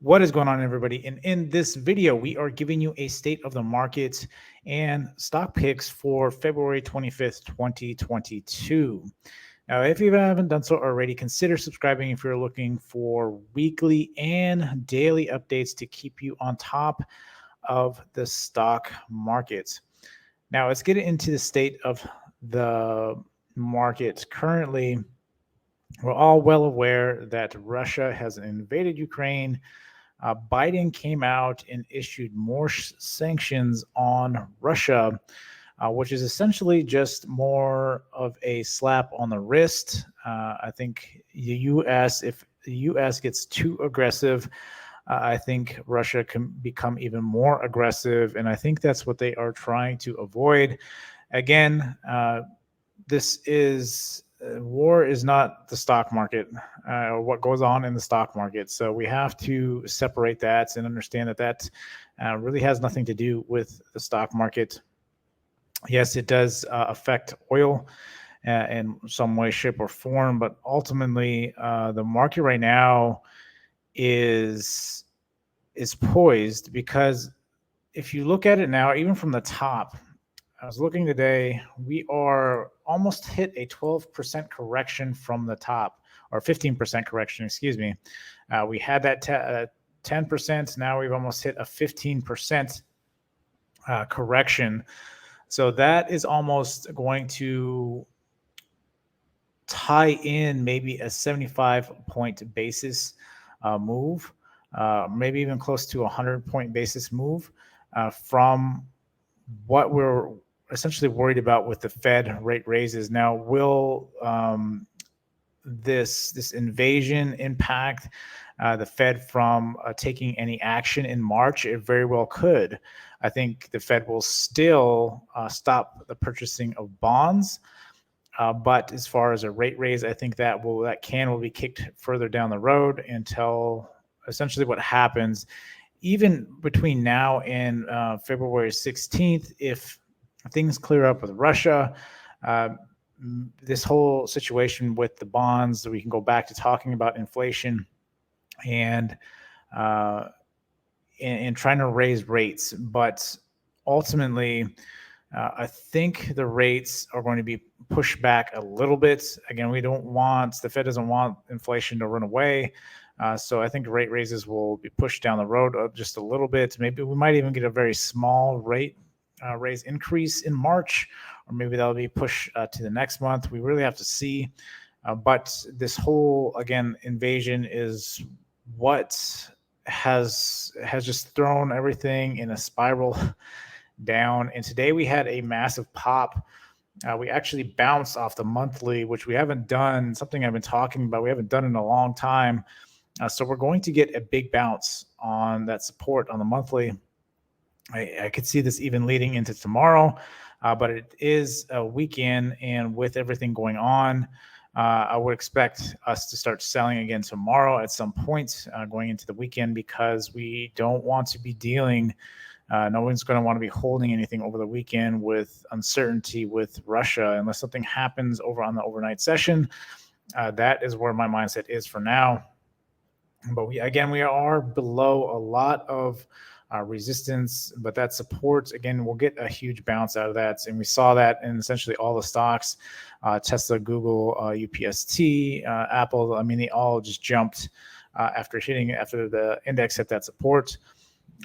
What is going on, everybody? And in this video, we are giving you a state of the market and stock picks for February 25th, 2022. Now, if you haven't done so already, consider subscribing if you're looking for weekly and daily updates to keep you on top of the stock market. Now, let's get into the state of the market currently. We're all well aware that Russia has invaded Ukraine. Biden came out and issued more sanctions on Russia, which is essentially just more of a slap on the wrist. I think the U.S., if the U.S. gets too aggressive, I think Russia can become even more aggressive, and I think that's what they are trying to avoid. Again, this is war is not the stock market, or what goes on in the stock market. So we have to separate that and understand that that really has nothing to do with the stock market. Yes, it does affect oil in some way, shape, or form, but ultimately, the market right now is poised because if you look at it now, even from the top, I was looking today, we are almost hit a 12% correction from the top, or 15% correction, excuse me. We had that 10%. Now we've almost hit a 15% correction. So that is almost going to tie in maybe a 75-point basis move, maybe even close to a 100-point basis move from what we're essentially worried about with the Fed rate raises. Now, will this invasion impact the Fed from taking any action in March? It very well could. I think the Fed will still stop the purchasing of bonds. But as far as a rate raise, I think that can will be kicked further down the road until essentially what happens. Even between now and February 16th, if things clear up with Russia, this whole situation with the bonds, we can go back to talking about inflation and trying to raise rates. But ultimately, I think the rates are going to be pushed back a little bit. Again, the Fed doesn't want inflation to run away. So I think rate raises will be pushed down the road just a little bit. Maybe we might even get a very small rate raise increase in March, or maybe that'll be pushed to the next month. We really have to see. But this whole, again, invasion is what has just thrown everything in a spiral down. And today we had a massive pop. We actually bounced off the monthly, which we haven't done, something I've been talking about. We haven't done in a long time. So we're going to get a big bounce on that support on the monthly. I could see this even leading into tomorrow, but it is a weekend, and with everything going on, I would expect us to start selling again tomorrow at some point going into the weekend, because we don't want to be dealing. No one's going to want to be holding anything over the weekend with uncertainty with Russia unless something happens over on the overnight session. That is where my mindset is for now. But we are below a lot of resistance, but that support, again, we'll get a huge bounce out of that. And we saw that in essentially all the stocks, Tesla, Google, UPST, Apple. I mean, they all just jumped after the index hit that support.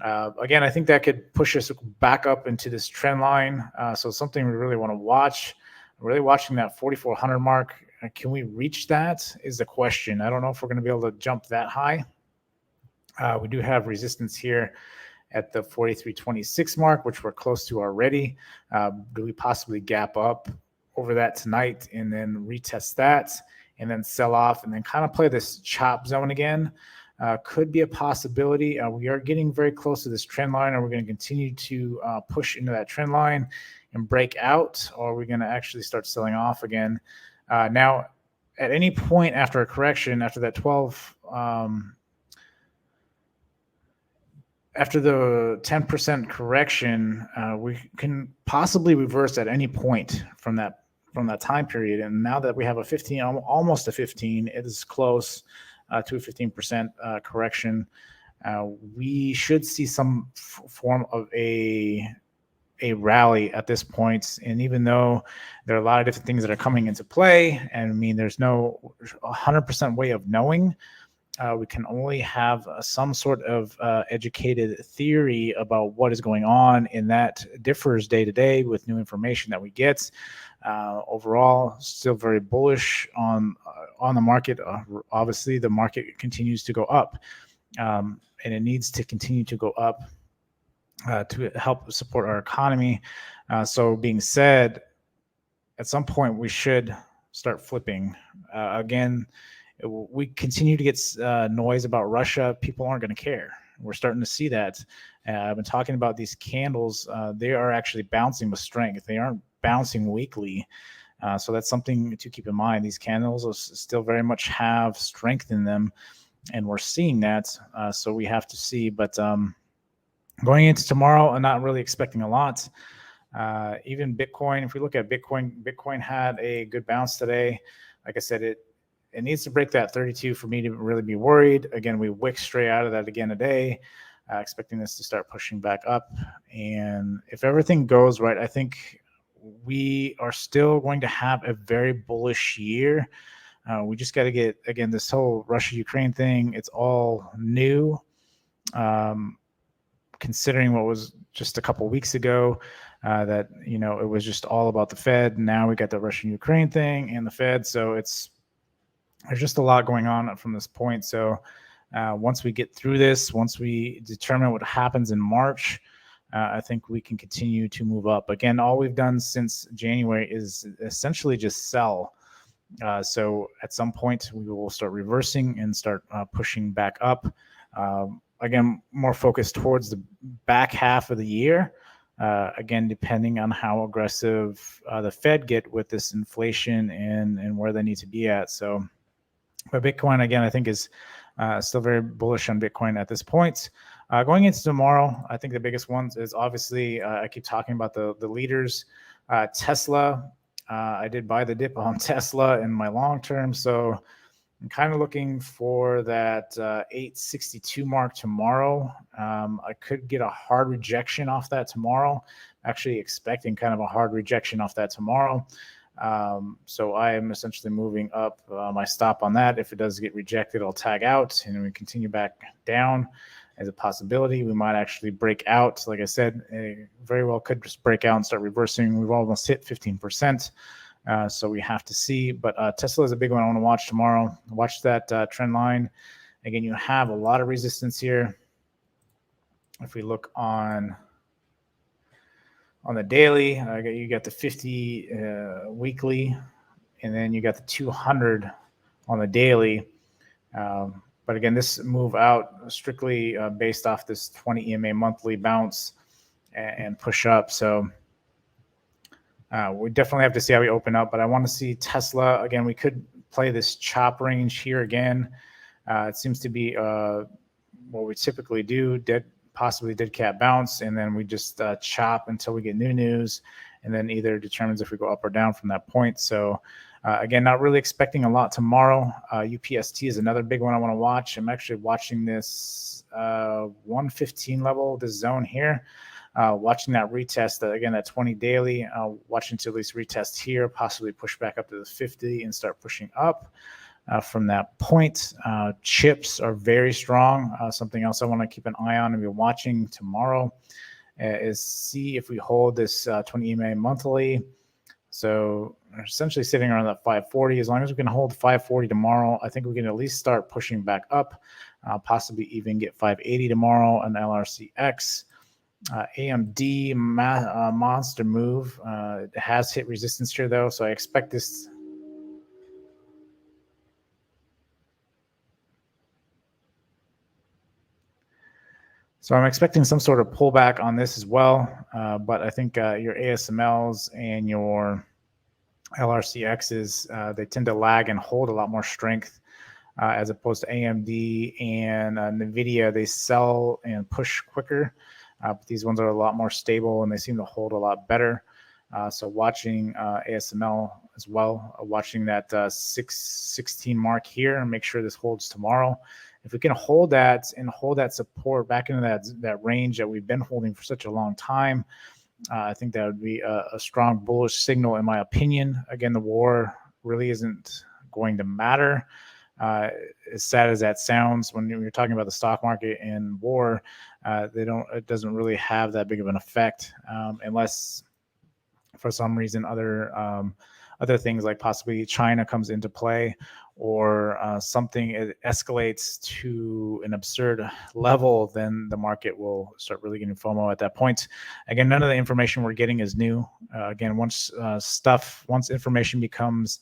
Again, I think that could push us back up into this trend line. So something we really want to watch. Really watching that 4,400 mark. Can we reach that is the question. I don't know if we're going to be able to jump that high. We do have resistance here at the 43.26 mark, which we're close to already. Do we possibly gap up over that tonight and then retest that and then sell off and then kind of play this chop zone again? Could be a possibility. We are getting very close to this trend line. Are we going to continue to push into that trend line and break out, or are we going to actually start selling off again? Now, at any point after a correction, after that 12, after the 10% correction, we can possibly reverse at any point from that time period. And now that we have a 15, almost a 15, it is close to a 15% correction. we should see some form of a rally at this point. And even though there are a lot of different things that are coming into play, and I mean, there's no 100% way of knowing. We can only have some sort of educated theory about what is going on, and that differs day to day with new information that we get. Overall, still very bullish on the market. Obviously, the market continues to go up, and it needs to continue to go up to help support our economy. So, being said, at some point we should start flipping. Again, we continue to get noise about Russia. People aren't going to care. We're starting to see that. I've been talking about these candles. They are actually bouncing with strength. They aren't bouncing weakly. So that's something to keep in mind. These candles still very much have strength in them, and we're seeing that. So we have to see. But going into tomorrow, I'm not really expecting a lot. Even Bitcoin, if we look at Bitcoin had a good bounce today. Like I said, it needs to break that 32 for me to really be worried. Again, we wick straight out of that again today, expecting this to start pushing back up. And if everything goes right, I think we are still going to have a very bullish year. We just got to get, again, this whole Russia-Ukraine thing, it's all new. Considering what was just a couple weeks ago, that, you know, it was just all about the Fed. Now we got the Russian-Ukraine thing and the Fed. So there's just a lot going on from this point. So once we get through this, once we determine what happens in March, I think we can continue to move up. Again, all we've done since January is essentially just sell. So at some point, we will start reversing and start pushing back up. Again, more focused towards the back half of the year. Again, depending on how aggressive the Fed get with this inflation and where they need to be at. So, but Bitcoin, again, I think is still very bullish on Bitcoin at this point. Going into tomorrow, I think the biggest ones is obviously, I keep talking about the leaders. Tesla, I did buy the dip on Tesla in my long term. So I'm kind of looking for that 862 mark tomorrow. I could get a hard rejection off that tomorrow. Actually expecting kind of a hard rejection off that tomorrow. So I am essentially moving up my stop on that. If it does get rejected, I'll tag out and we continue back down as a possibility. We might actually break out. Like I said, very well could just break out and start reversing. We've almost hit 15%. So we have to see. But Tesla is a big one I want to watch tomorrow. Watch that trend line. Again, you have a lot of resistance here. If we look on the daily, you got the 50 weekly, and then you got the 200 on the daily. But again, this move out strictly based off this 20 EMA monthly bounce and push up. So we definitely have to see how we open up. But I want to see Tesla. Again, we could play this chop range here again. It seems to be what we typically do, possibly dead cat bounce, and then we just chop until we get new news, and then either determines if we go up or down from that point. So again, not really expecting a lot tomorrow. UPST is another big one I want to watch. I'm actually watching this 115 level, this zone here, watching that retest, again, that 20 daily, watching to at least retest here, possibly push back up to the 50 and start pushing up. From that point, chips are very strong. Something else I want to keep an eye on and be watching tomorrow is see if we hold this 20 EMA monthly. So we're essentially sitting around that 540. As long as we can hold 540 tomorrow, I think we can at least start pushing back up, possibly even get 580 tomorrow on LRCX. AMD monster move. It has hit resistance here though, so I expect this. So I'm expecting some sort of pullback on this as well, but I think your ASMLs and your LRCXs, they tend to lag and hold a lot more strength as opposed to AMD and NVIDIA. They sell and push quicker, but these ones are a lot more stable and they seem to hold a lot better. So watching ASML as well, watching that 616 mark here and make sure this holds tomorrow. If we can hold that and hold that support back into that range that we've been holding for such a long time, I think that would be a strong bullish signal, in my opinion. Again, the war really isn't going to matter. As sad as that sounds, when you're talking about the stock market and war, it doesn't really have that big of an effect, unless for some reason other things like possibly China comes into play, or something it escalates to an absurd level, then the market will start really getting FOMO at that point. Again, none of the information we're getting is new. Again, once information becomes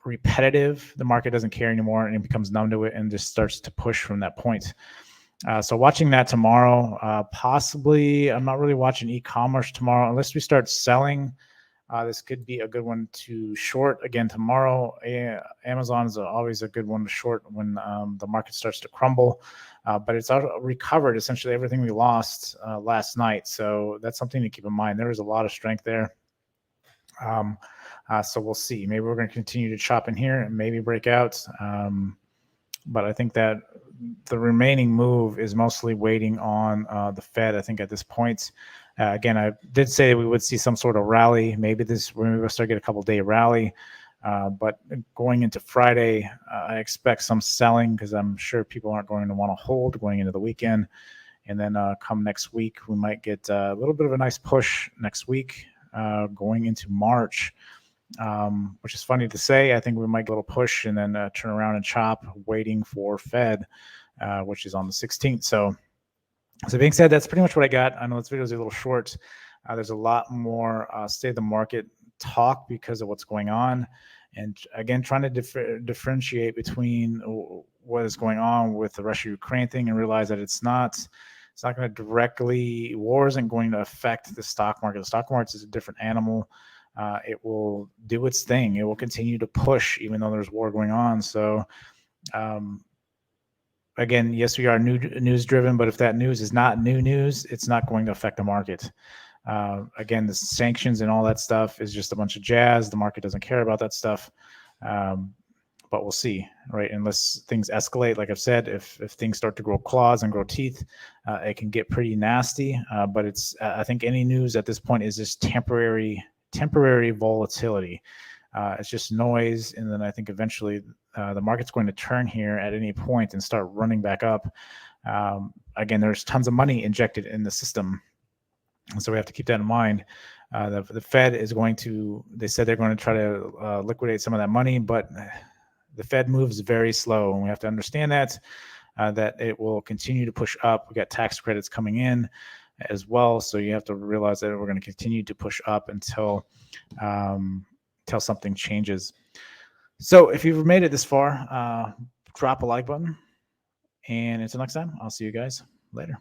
repetitive, the market doesn't care anymore and it becomes numb to it and just starts to push from that point. So watching that tomorrow, possibly. I'm not really watching e-commerce tomorrow unless we start selling. This could be a good one to short again tomorrow. Amazon is always a good one to short when the market starts to crumble, but it's recovered essentially everything we lost last night. So that's something to keep in mind. There is a lot of strength there. So we'll see. Maybe we're going to continue to chop in here and maybe break out. But I think that the remaining move is mostly waiting on the Fed, I think, at this point. Again, I did say we would see some sort of rally. Maybe we'll start getting a couple-day rally. But going into Friday, I expect some selling because I'm sure people aren't going to want to hold going into the weekend. And then come next week, we might get a little bit of a nice push next week going into March. Which is funny to say. I think we might get a little push and then turn around and chop, waiting for Fed, which is on the 16th. So being said, that's pretty much what I got. I know this video is a little short. There's a lot more state of the market talk because of what's going on. And again, trying to differentiate between what is going on with the Russia-Ukraine thing and realize that it's not going to directly, war isn't going to affect the stock market. The stock market is a different animal. It will do its thing. It will continue to push even though there's war going on. So again, yes, we are news driven, but if that news is not new news, it's not going to affect the market. Again, the sanctions and all that stuff is just a bunch of jazz. The market doesn't care about that stuff. But we'll see, right? Unless things escalate, like I've said, if things start to grow claws and grow teeth, it can get pretty nasty. But it's I think any news at this point is just temporary volatility. It's just noise, and then I think eventually the market's going to turn here at any point and start running back up. Again, there's tons of money injected in the system, so we have to keep that in mind. The Fed is going to, they said they're going to try to liquidate some of that money, but the Fed moves very slow, and we have to understand that it will continue to push up. We got tax credits coming in as well, so you have to realize that we're going to continue to push up until something changes. So if you've made it this far, drop a like button, and until next time, I'll see you guys later.